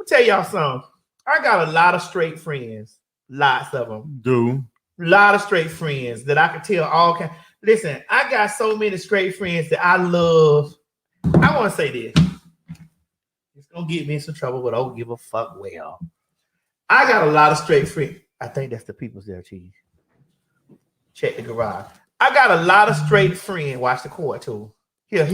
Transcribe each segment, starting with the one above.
me tell y'all something. I got a lot of straight friends. Lots of them. A lot of straight friends that I can tell all kinds. Listen, I got so many straight friends that I love. I want to say this. It's going to get me in some trouble, but I don't give a fuck well. I got a lot of straight friends. I think that's the people's there, cheese. Check the garage. I got a lot of straight friends. Watch the cord, too. Here.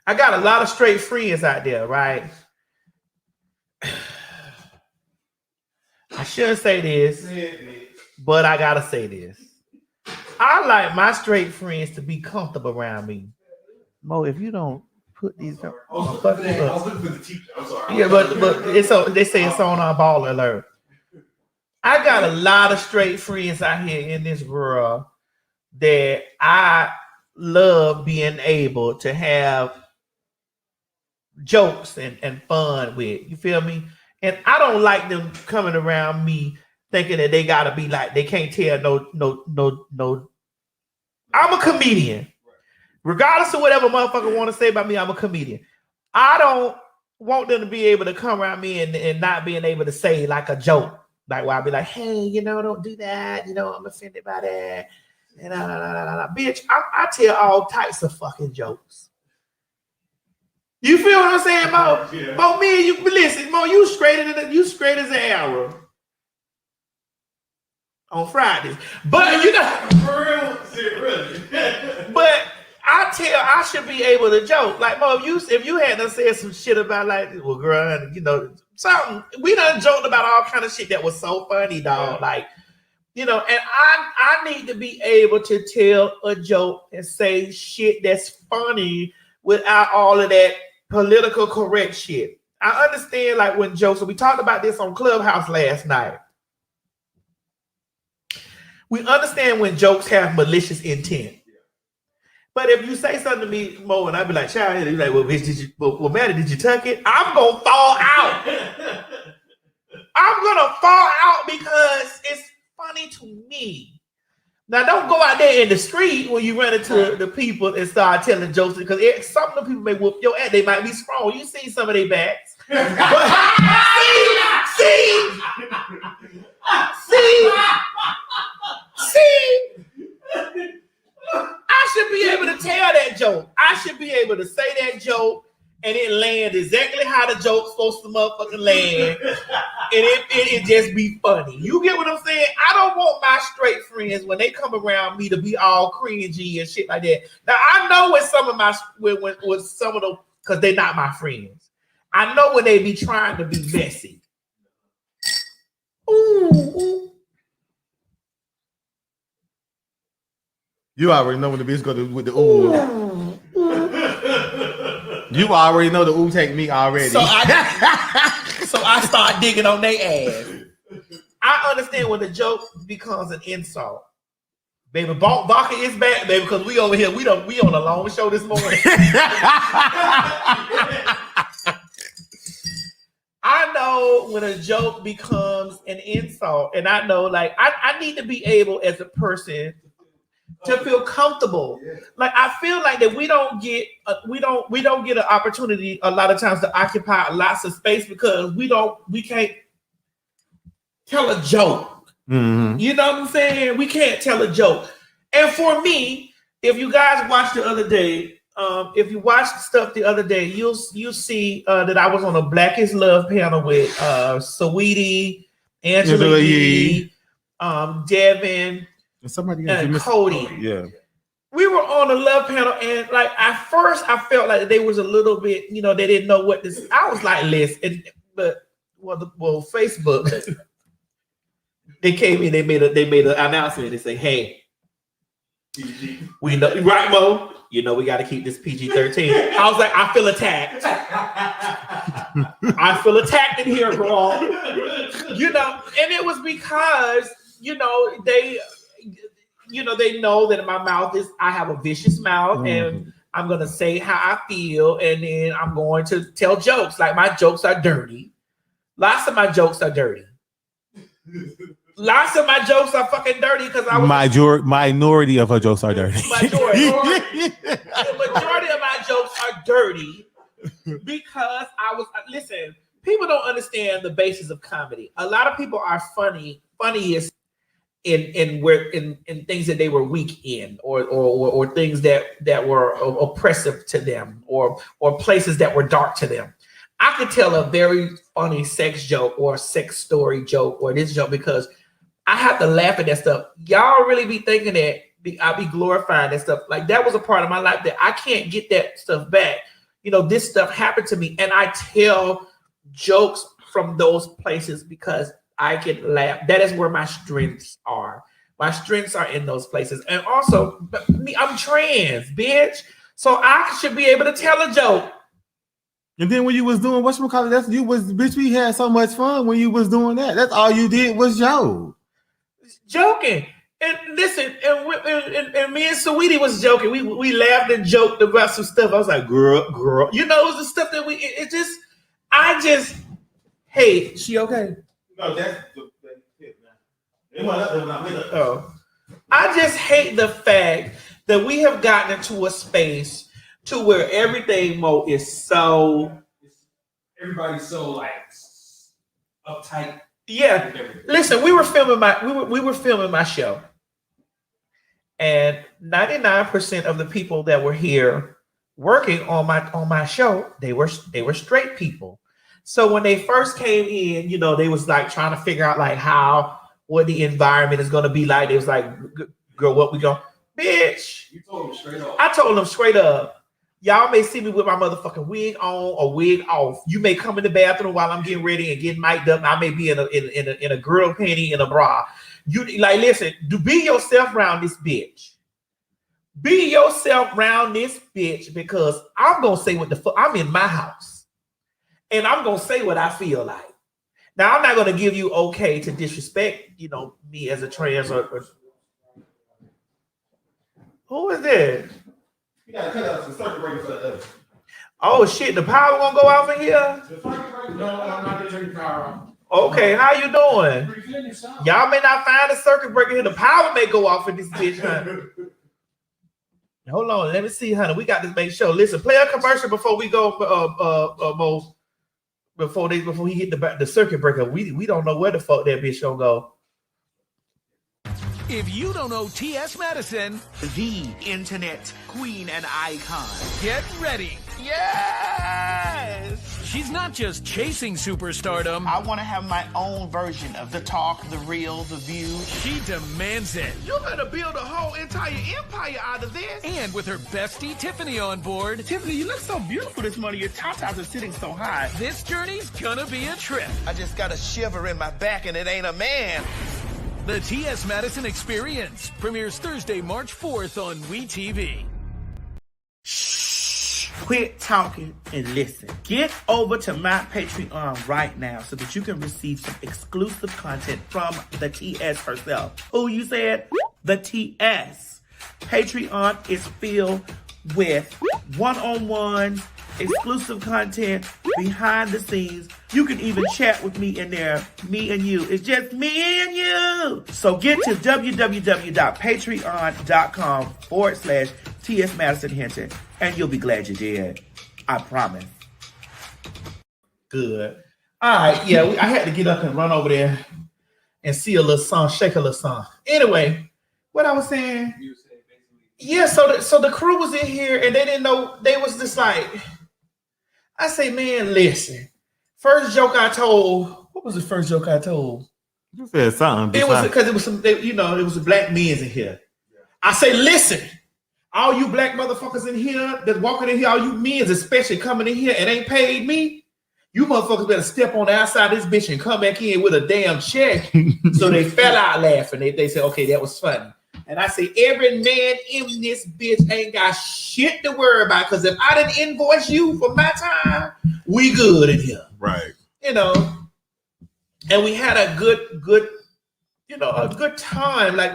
I got a lot of straight friends out there, right? I shouldn't say this, but I gotta say this. I like my straight friends to be comfortable around me. Mo, if you don't put these up, I was looking for the teacher. I'm sorry. Yeah, but it's on. They say it's on our ball alert. I got a lot of straight friends out here in this world that I love being able to have jokes and fun with. You feel me? And I don't like them coming around me thinking that they gotta be like, they can't tell no. I'm a comedian. Regardless of whatever motherfucker want to say about me, I'm a comedian. I don't want them to be able to come around me and not being able to say like a joke. Like where I'll be like, hey, don't do that. I'm offended by that. And bitch, I tell all types of fucking jokes. You feel what I'm saying, Mo? Yeah. Mo, me and you, listen, Mo, you straight as an arrow on Fridays. But really. But I should be able to joke. Like, Mo, if you hadn't said some shit about like, well, girl, something, we done joked about all kind of shit that was so funny, dog. Yeah. Like, and I need to be able to tell a joke and say shit that's funny without all of that political correct shit. I understand like when jokes, so we talked about this on Clubhouse last night. We understand when jokes have malicious intent. But if you say something to me, Mo, and I'd be like, child, you're like, well, bitch, well, Maddie, did you tuck it? I'm going to fall out. I'm going to fall out because it's funny to me. Now, don't go out there in the street when you run into the people and start telling jokes because some of the people may whoop your ass. They might be strong. You see some of their backs. But, see. I should be able to tell that joke. I should be able to say that joke and it land exactly how the joke's supposed to motherfucking land. And it just be funny. You get what I'm saying? I don't want my straight friends when they come around me to be all cringy and shit like that. Now I know with some of them, because they're not my friends. I know when they be trying to be messy. Ooh. You already know when the bitch go with the ooh. You already know the ooh take me already. So I start digging on their ass. I understand when the joke becomes an insult. Baby, Vodka is back, baby, because we over here, we on a long show this morning. I know when a joke becomes an insult, and I know like I need to be able as a person to feel comfortable. Like I feel like that we don't get an opportunity a lot of times to occupy lots of space because we can't tell a joke. Mm-hmm. You know what I'm saying? We can't tell a joke. And for me, if you guys watched the other day, if you watched stuff the other day, you'll see that I was on a Black is Love panel with Saweetie, Angela Yee, Devin, and Cody. Yeah. We were on a love panel, and like at first I felt like they was a little bit, they didn't know what this. I was like, listen, Facebook, they came in, they made an announcement. They say, hey, we know, right, Mo? We got to keep this PG-13. I was like, I feel attacked. I feel attacked in here, girl. And it was because they know that my mouth I have a vicious mouth, and I'm going to say how I feel, and then I'm going to tell jokes. Like, my jokes are dirty. Lots of my jokes are dirty. Lots of my jokes are fucking dirty because minority of her jokes are dirty. The majority of my jokes are dirty because I was listen. People don't understand the basis of comedy. A lot of people are funniest in things that they were weak in, or things that were oppressive to them, or places that were dark to them. I could tell a very funny sex joke or a sex story joke or this joke because I have to laugh at that stuff. Y'all really be thinking that I'll be glorifying that stuff. Like that was a part of my life that I can't get that stuff back. You know, this stuff happened to me, and I tell jokes from those places because I can laugh. That is where my strengths are. My strengths are in those places. And also, me, I'm trans, bitch. So I should be able to tell a joke. And then when you was doing whatchamacallit, that's you was bitch. We had so much fun when you was doing that. That's all you did was joking. And listen, and me and Sweetie was joking. We laughed and joked about some stuff. I was like, girl, you know, it was the stuff that I just, hey, she okay? No, that's I just hate the fact that we have gotten into a space to where everything Mo is so. Everybody's so like uptight. Yeah, listen, we were filming my show, and 99% of the people that were here working on my show, they were straight people. So when they first came in, you know, they was like trying to figure out like what the environment is going to be like. They was like, girl, what we going, bitch? You told them straight up. I told them straight up. Y'all may see me with my motherfucking wig on or wig off. You may come in the bathroom while I'm getting ready and getting mic'd up. I may be in a girl panty and a bra. You like listen, be yourself around this bitch. Be yourself around this bitch because I'm gonna say what the fuck. I'm in my house, and I'm gonna say what I feel like. Now I'm not gonna give you okay to disrespect, you know, me as a trans or who is that? You gotta cut out some circuit breaker for the Oh shit, the power gonna go off in here? No, I'm not turning power on. Okay, how you doing? Y'all may not find a circuit breaker here. The power may go off in this bitch, honey. Hold on, let me see, honey. We got this big show. Listen, play a commercial before we go, Mo. Before he hit the circuit breaker. We don't know where the fuck that bitch gonna go. If you don't know T.S. Madison, The internet queen and icon. get ready. Yes! She's not just chasing superstardom. I want to have my own version of the talk, the real, the view. She demands it. You're gonna build a whole entire empire out of this. And with her bestie Tiffany on board, Tiffany, you look so beautiful this morning. Your tatas are sitting so high. this journey's gonna be a trip. I just got a shiver in my back and it ain't a man. The T.S. Madison Experience premieres Thursday, March 4th on WeTV. Shh. Quit talking and listen. Get over to my Patreon right now so that you can receive some exclusive content from the TS herself. Who you said? The TS. Patreon is filled with one-on-one exclusive content, behind the scenes. You can even chat with me in there. Me and you. It's just me and you. So get to www.patreon.com/TS Madison Hinton and you'll be glad you did. I promise. Good. All right. Yeah, I had to get up and run over there and see a little song, shake a little song. Anyway, what I was saying. Yeah, so the crew was in here and they didn't know. They was just like, I say, man, listen. First joke I told. What was the first joke I told? You said something. It was because it was some, it was a black men's in here. I say, listen, all you black motherfuckers in here that's walking in here, all you men's especially coming in here and ain't paid me, you motherfuckers better step on the outside of this bitch and come back in with a damn check. So they fell out laughing. They said, okay, that was funny. And I say, every man in this bitch ain't got shit to worry about because if I didn't invoice you for my time, we good in here. Right. You know, and we had a good time. Like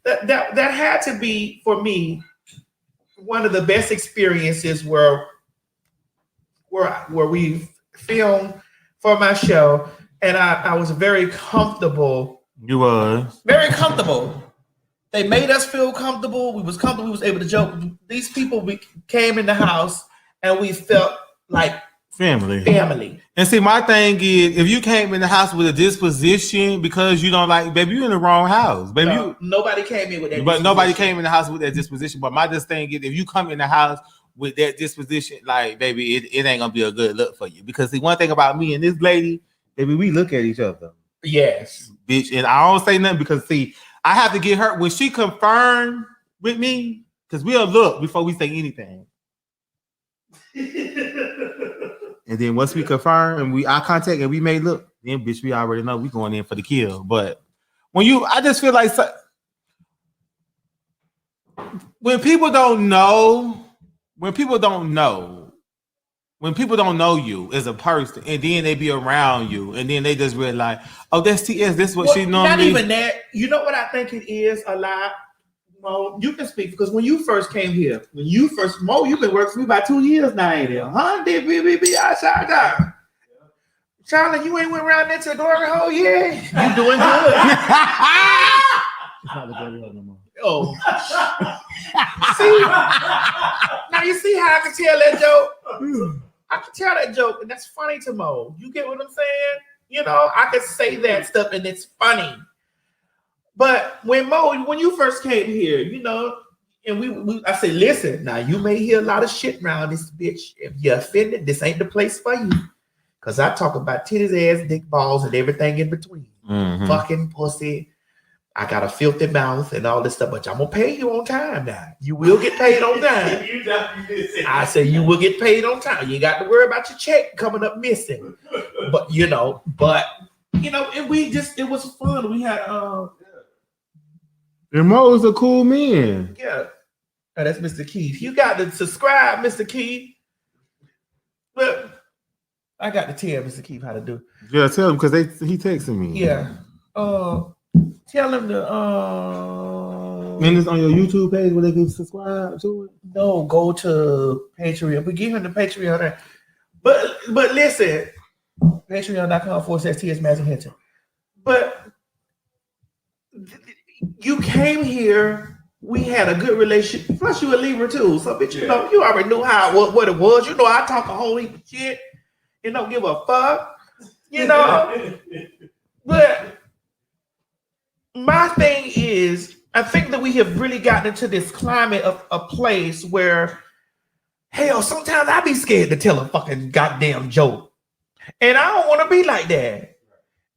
that had to be for me one of the best experiences where we filmed for my show, and I was very comfortable. You was very comfortable. They made us feel comfortable. We was comfortable. We was able to joke. These people came in the house, and we felt like family. And see, my thing is, if you came in the house with a disposition because you don't like, baby, you in the wrong house, baby. No, nobody came in with that. But nobody came in the house with that disposition. But my just thing is, if you come in the house with that disposition, like, baby, it ain't gonna be a good look for you. Because the one thing about me and this lady, baby, we look at each other. Yes, bitch, and I don't say nothing because see, I have to get her when she confirmed with me because we'll look before we say anything. And then once we confirm and we eye contact and we may look, then bitch, we already know we going in for the kill. But I just feel like when people don't know you as a person, and then they be around you, and then they just realize, oh, that's TS. This is what she normally. Not even that. You know what I think it is a lot. Mo, you can speak because when you first came here, Mo, you've been working for me about 2 years now, ain't it? Huh? Charlie, you ain't went around there to the glory hole yet? You doing good. It's not the glory hole no more. Oh. See? Now you see how I can tell that joke? I can tell that joke, and that's funny to Mo. You get what I'm saying? You know, I can say that stuff, and it's funny. But when you first came here, you know, and I said, listen, now you may hear a lot of shit around this bitch. If you're offended, this ain't the place for you. Because I talk about titties, ass, dick, balls, and everything in between. Mm-hmm. Fucking pussy. I got a filthy mouth and all this stuff, but I'm going to pay you on time now. You will get paid on time. I say you will get paid on time. You ain't got to worry about your check coming up missing. But, and it was fun. We had, and Mo's a cool man. Yeah. Oh, that's Mr. Keith. You got to subscribe, Mr. Keith. But I got to tell Mr. Keith how to do. Yeah, tell him because he texted me. Yeah. Tell him to and it's on your YouTube page where they can subscribe to it. No, go to Patreon. We give him the Patreon there. But listen, Patreon.com/TS Magic Hinton. But you came here, we had a good relationship. Plus, you a Libra too. So, bitch, you know, you already knew what it was. You know, I talk a whole heap of shit and don't give a fuck. You know? But my thing is, I think that we have really gotten into this climate of a place where, hell, sometimes I be scared to tell a fucking goddamn joke. And I don't want to be like that.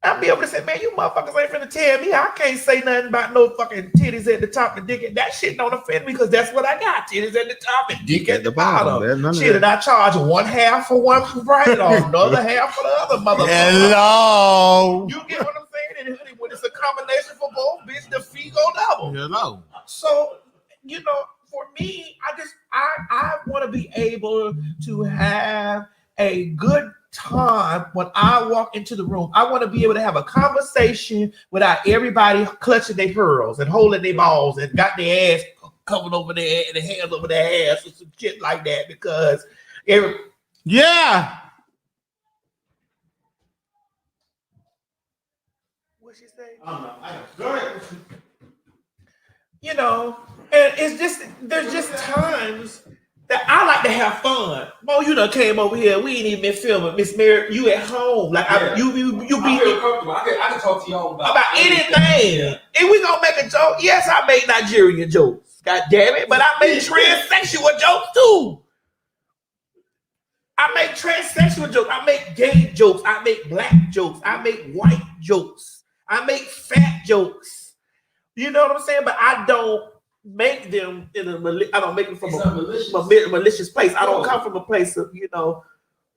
I'll be able to say, man, you motherfuckers ain't finna tell me I can't say nothing about no fucking titties at the top and dick. And that shit don't offend me because that's what I got. Titties at the top and dick at the bottom. Shit, and I charge one half for one right or another half for the other motherfucker. Hello. You get what I'm saying? And when it's a combination for both, bitch, the fee go double. Hello. So, you know, for me, I want to be able to have a good time when I walk into the room. I want to be able to have a conversation without everybody clutching their pearls and holding their balls and got their ass covered over their and their hands over their ass or some shit like that because yeah. What she say? I don't know. Go ahead. You know, and it's just there's just times that I like to have fun. Mo, you done came over here. We ain't even been filming. Miss Mary, you at home. Like you be comfortable. I can talk to y'all about anything. And we gonna make a joke. Yes, I make Nigerian jokes. God damn it. But I make transsexual jokes too. I make transsexual jokes. I make gay jokes. I make black jokes. I make white jokes. I make fat jokes. You know what I'm saying? But I don't make them I don't make them from a malicious place. I don't come from a place of, you know.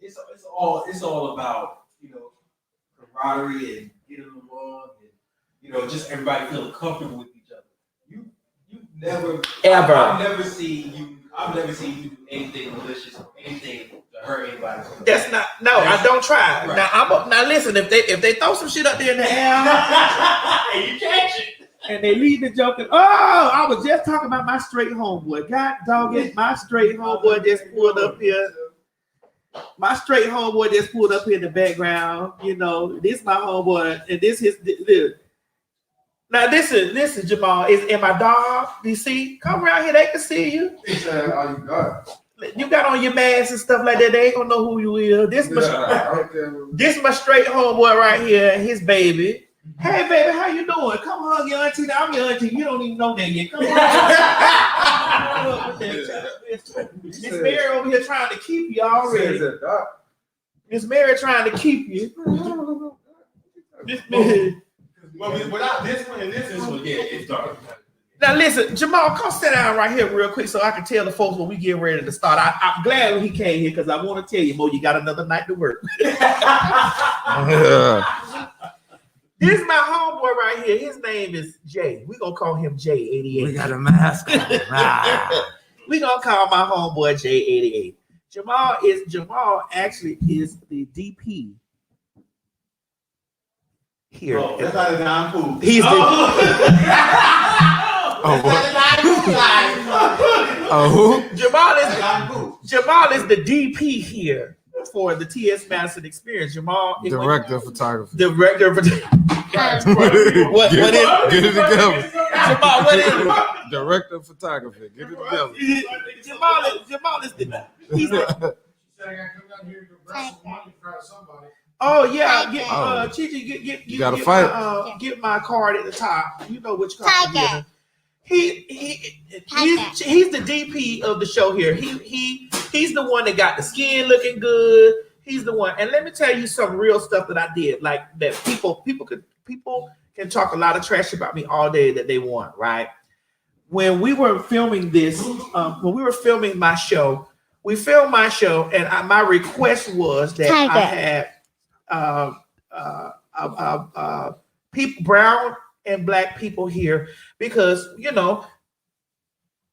It's all about, you know, camaraderie and getting along and, you know, just everybody feeling comfortable with each other. You never ever. I've never seen you do anything malicious or anything to hurt anybody. That's not I don't try. Right. Now listen, if they throw some shit up there in the air, you catch it. And they leave the joke. I was just talking about my straight homeboy. God dog it, my straight homeboy just pulled up here. My straight homeboy just pulled up here in the background. You know, this my homeboy, and this his. Now listen, Jamal. And my dog, you see, come around here. They can see you. All you got. You got on your mask and stuff like that. They ain't gonna know who you is. This my straight homeboy right here, and his baby. Hey baby, how you doing? Come hug your auntie. I'm your auntie. You don't even know that yet. Come on. Miss Mary over here trying to keep you already. Miss Mary trying to keep you. Miss Mary. Well, without this one and this one, yeah, it's dark. Now listen, Jamal, come sit down right here real quick so I can tell the folks when we get ready to start. I'm glad when he came here because I want to tell you, Mo, you got another night to work. This is my homeboy right here. His name is Jay. We're going to call him J88. We got a mask on. We're going to call my homeboy J88. Jamal actually is the DP here. Oh, that's not a non-food. He's the Jamal is the DP here for the T.S. Madison Experience. Jamal is Director of photography. Director of photography. What is it? Get it together. Jamal, what is it? Director of photography. Get it together. Jamal is the he's the Oh yeah, Chichi, get my card at the top. You know which card to get him. He's the DP of the show here. He's the one that got the skin looking good. He's the one. And let me tell you some real stuff that I did. Like that people can talk a lot of trash about me all day that they want, right? When we were filming this, when we were filming my show, we filmed my show, and my request was that I had people, brown and black people here, because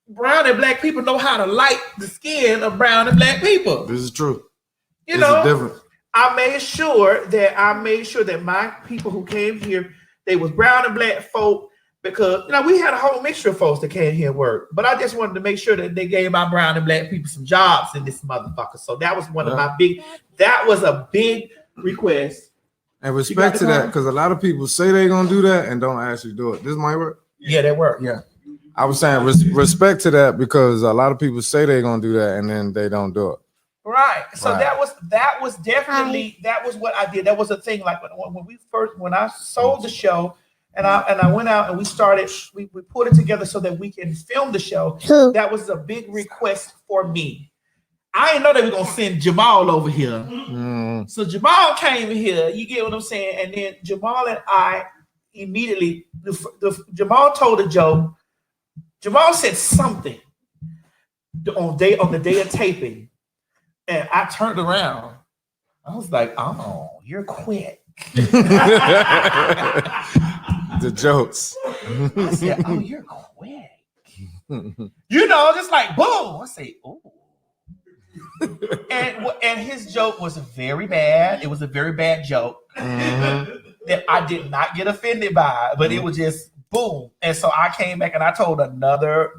brown and black people know how to light the skin of brown and black people. This is true. This is different. I made sure that my people who came here, they was brown and black folk, because we had a whole mixture of folks that came here and work. But I just wanted to make sure that they gave my brown and black people some jobs in this motherfucker. So that was one of my that was a big request. And respect to that, because a lot of people say they're gonna do that and don't actually do it. This might work. Yeah, that work. Yeah. I was saying respect to that, because a lot of people say they're gonna do that and then they don't do it. Right. So that was definitely that was what I did. That was a thing. Like when I sold the show, and I went out and we put it together so that we can film the show. That was a big request for me. I didn't know they were gonna send Jamal over here. So Jamal came here. You get what I'm saying? And then Jamal and I immediately, Jamal told a joke. Jamal said something on the day of taping, and I turned around. I was like, "Oh, you're quick." The jokes. I said, "Oh, you're quick." Just like boom. I say, "Oh." And his joke was very bad. It was a very bad joke that I did not get offended by, but it was just boom. And so I came back and I told another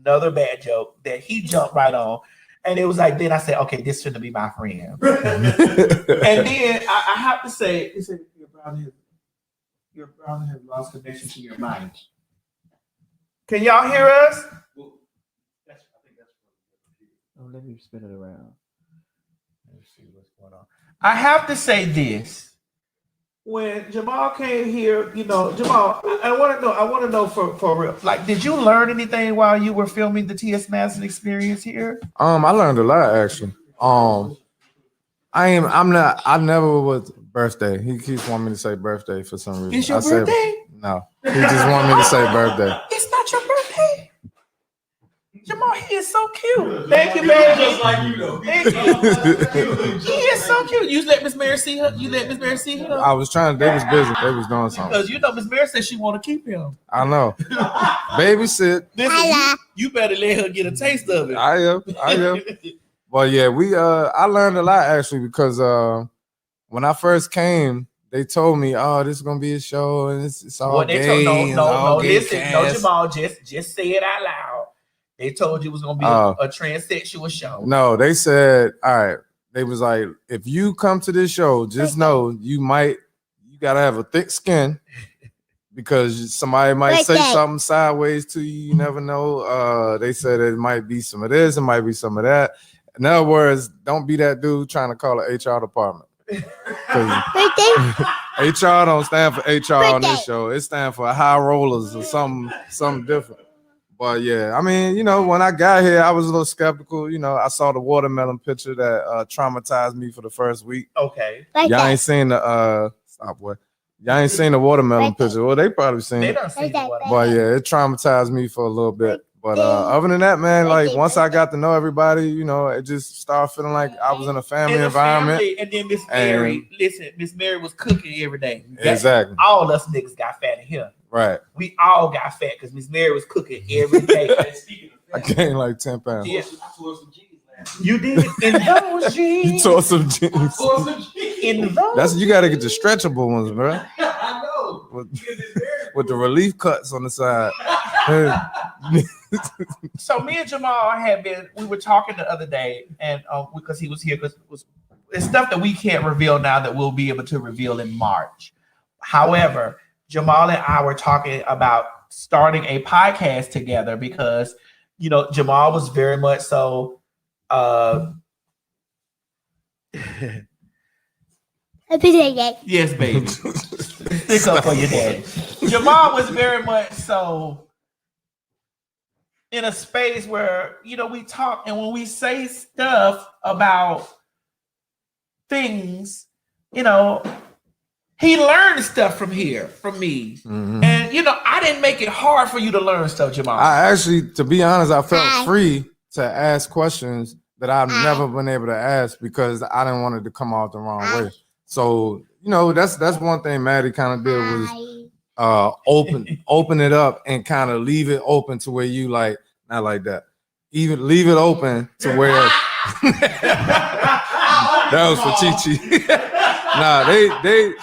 bad joke that he jumped right on. And it was like, then I said, okay, this shouldn't be my friend. And then I have to say, it said, your browser has lost connection to your mic. Can y'all hear us? Oh, let me spin it around. Let's see what's going on. I have to say this. When Jamal came here, Jamal, I want to know for real. Like, did you learn anything while you were filming the T.S. Madison Experience here? I learned a lot actually. I never was birthday. He keeps wanting me to say birthday for some reason. It's your birthday? No. He just wanted me to say birthday. It's not your birthday. Jamal, he is so cute. Thank you, baby. Just like you know. Thank you. He is so cute. You let Miss Mary see her? I was trying. They was busy. They was doing something. Because Miss Mary said she want to keep him. I know. Babysit. Listen, you better let her get a taste of it. I am. Well, yeah, I learned a lot actually, because when I first came, they told me, "Oh, this is gonna be a show, and it's all gay." No, Jamal, just say it out loud. They told you it was gonna be a transsexual show. No, they said, all right. They was like, if you come to this show, just know you gotta have a thick skin, because somebody might say something sideways to you. You never know. They said it might be some of this, it might be some of that. In other words, don't be that dude trying to call an HR department. HR don't stand for HR on this show. It stands for high rollers or something different. But yeah, I mean, you know, when I got here, I was a little skeptical. You know, I saw the watermelon picture that traumatized me for the first week. Okay. Y'all ain't seen the stop boy. Y'all ain't seen the watermelon picture. Well, they probably seen it. But yeah, it traumatized me for a little bit. But other than that, man, like once I got to know everybody, you know, it just started feeling like I was in a family environment. And then Miss Mary, listen, Miss Mary was cooking every day. Exactly. All us niggas got fat in here. Right. We all got fat because Miss Mary was cooking every day. I gained like 10 pounds. Yeah. You did in those jeans. You tore some jeans. In those. That's you got to get the stretchable ones, bro. I know. With the relief cuts on the side. So me and Jamal we were talking the other day, and because he was here, because it's stuff that we can't reveal now that we'll be able to reveal in March. However, Jamal and I were talking about starting a podcast together because, you know, Jamal was very much so. Yes, baby. Stick up for your daddy. Jamal was very much so in a space where, you know, we talk, and when we say stuff about things, you know, he learned stuff from me. Mm-hmm. And, you know, I didn't make it hard for you to learn stuff, Jamal. I actually, to be honest, I felt free to ask questions that I've never been able to ask because I didn't want it to come out the wrong way. So, you know, that's one thing Maddie kind of did was open it up and kind of leave it open to where you like, not like that. Even leave it open to where that was for Chi-Chi. Nah,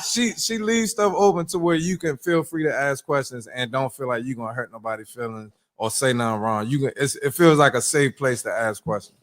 she leaves stuff open to where you can feel free to ask questions and don't feel like you're gonna hurt nobody's feelings or say nothing wrong. It feels like a safe place to ask questions.